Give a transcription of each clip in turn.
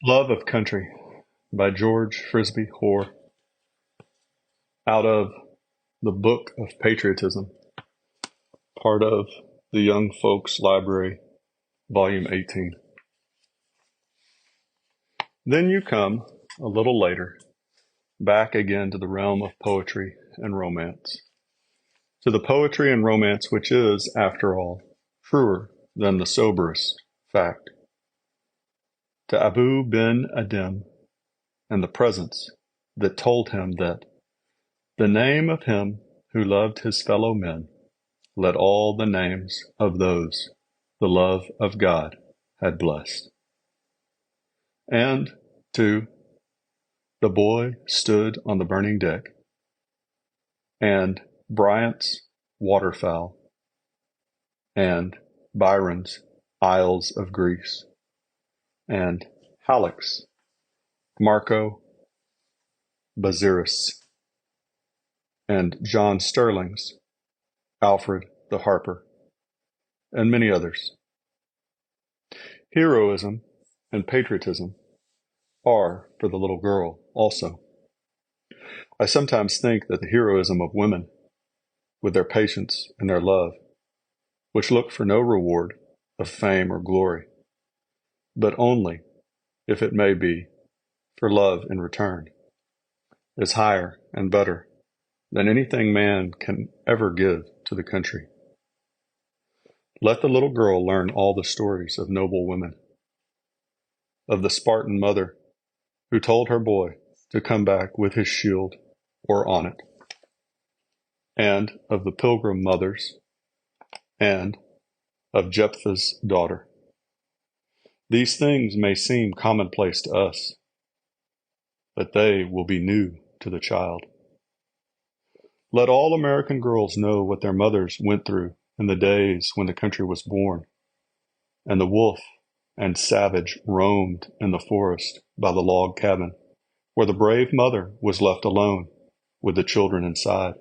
Love of Country by George Frisby Hoare, out of the Book of Patriotism, part of the Young Folks Library, Volume 18. Then you come, a little later, back again to the realm of poetry and romance, to the poetry and romance which is, after all, truer than the soberest fact, to Abu bin Adim and the presence that told him that the name of him who loved his fellow men let all the names of those the love of God had blessed. And to the boy stood on the burning deck, and Bryant's waterfowl, and Byron's Isles of Greece, and Halleck's Marco Baziris, and John Sterling's Alfred the Harper, and many others. Heroism and patriotism are for the little girl also. I sometimes think that the heroism of women, with their patience and their love, which look for no reward of fame or glory, but only, if it may be, for love in return, is higher and better than anything man can ever give to the country. Let the little girl learn all the stories of noble women, of the Spartan mother who told her boy to come back with his shield or on it, and of the pilgrim mothers, and of Jephthah's daughter. These things may seem commonplace to us, but they will be new to the child. Let all American girls know what their mothers went through in the days when the country was born, and the wolf and savage roamed in the forest by the log cabin, where the brave mother was left alone with the children inside.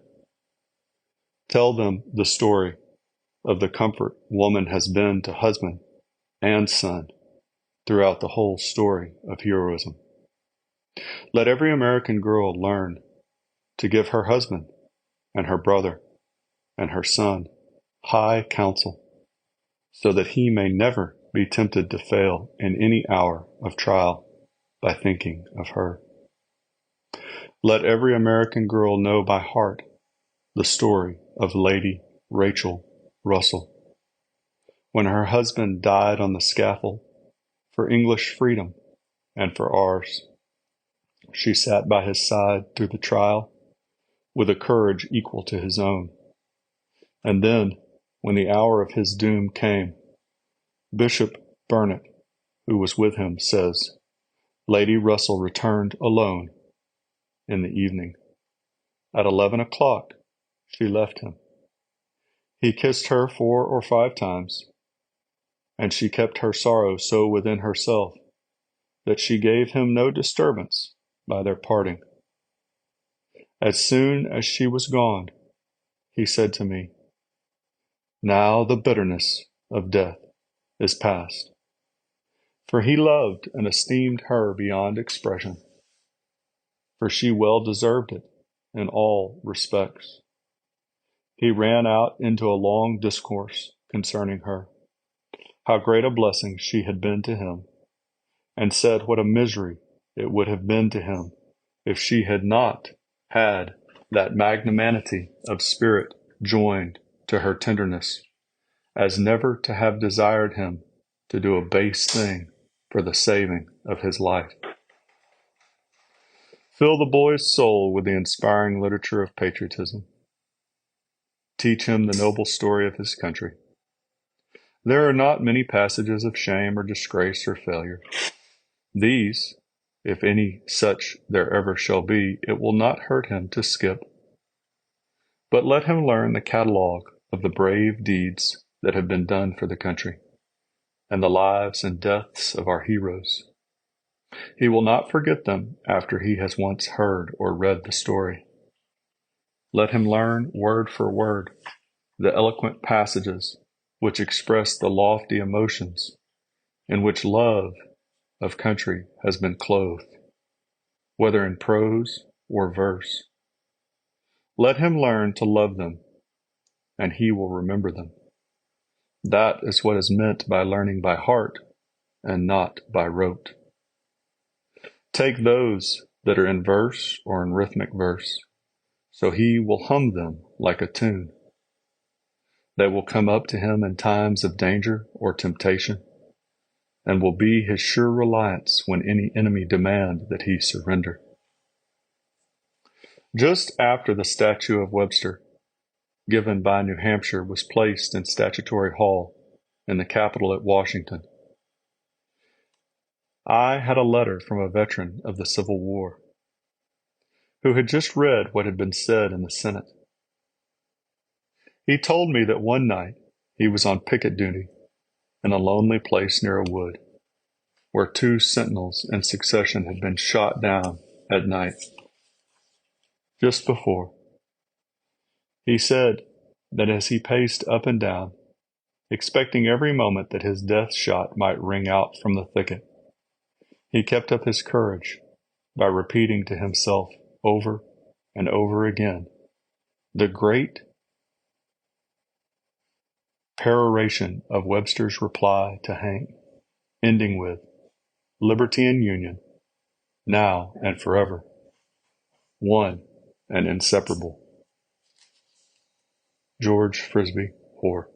Tell them the story of the comfort woman has been to husband and son throughout the whole story of heroism. Let every American girl learn to give her husband and her brother and her son high counsel, so that he may never be tempted to fail in any hour of trial by thinking of her. Let every American girl know by heart the story of Lady Rachel Russell, when her husband died on the scaffold for English freedom and for ours. She sat by his side through the trial with a courage equal to his own. And then, when the hour of his doom came, Bishop Burnet, who was with him, says, Lady Russell returned alone in the evening. At 11 o'clock, she left him. He kissed her 4 or 5 times, and she kept her sorrow so within herself that she gave him no disturbance by their parting. As soon as she was gone, he said to me, Now the bitterness of death is past. For he loved and esteemed her beyond expression, for she well deserved it in all respects. He ran out into a long discourse concerning her, how great a blessing she had been to him, and said what a misery it would have been to him if she had not had that magnanimity of spirit joined to her tenderness, as never to have desired him to do a base thing for the saving of his life. Fill the boy's soul with the inspiring literature of patriotism. Teach him the noble story of his country. There are not many passages of shame or disgrace or failure. These, if any such there ever shall be, it will not hurt him to skip. But let him learn the catalogue of the brave deeds that have been done for the country, and the lives and deaths of our heroes. He will not forget them after he has once heard or read the story. Let him learn word for word the eloquent passages which express the lofty emotions in which love of country has been clothed, whether in prose or verse. Let him learn to love them, and he will remember them. That is what is meant by learning by heart and not by rote. Take those that are in verse or in rhythmic verse, so he will hum them like a tune. They will come up to him in times of danger or temptation, and will be his sure reliance when any enemy demand that he surrender. Just after the statue of Webster, given by New Hampshire, was placed in Statuary Hall in the Capitol at Washington, I had a letter from a veteran of the Civil War who had just read what had been said in the Senate. He told me that one night he was on picket duty in a lonely place near a wood where 2 sentinels in succession had been shot down at night. Just before, he said that as he paced up and down, expecting every moment that his death shot might ring out from the thicket, he kept up his courage by repeating to himself over and over again the great peroration of Webster's reply to Hank, ending with liberty and union, now and forever, one and inseparable. George Frisby Hoare.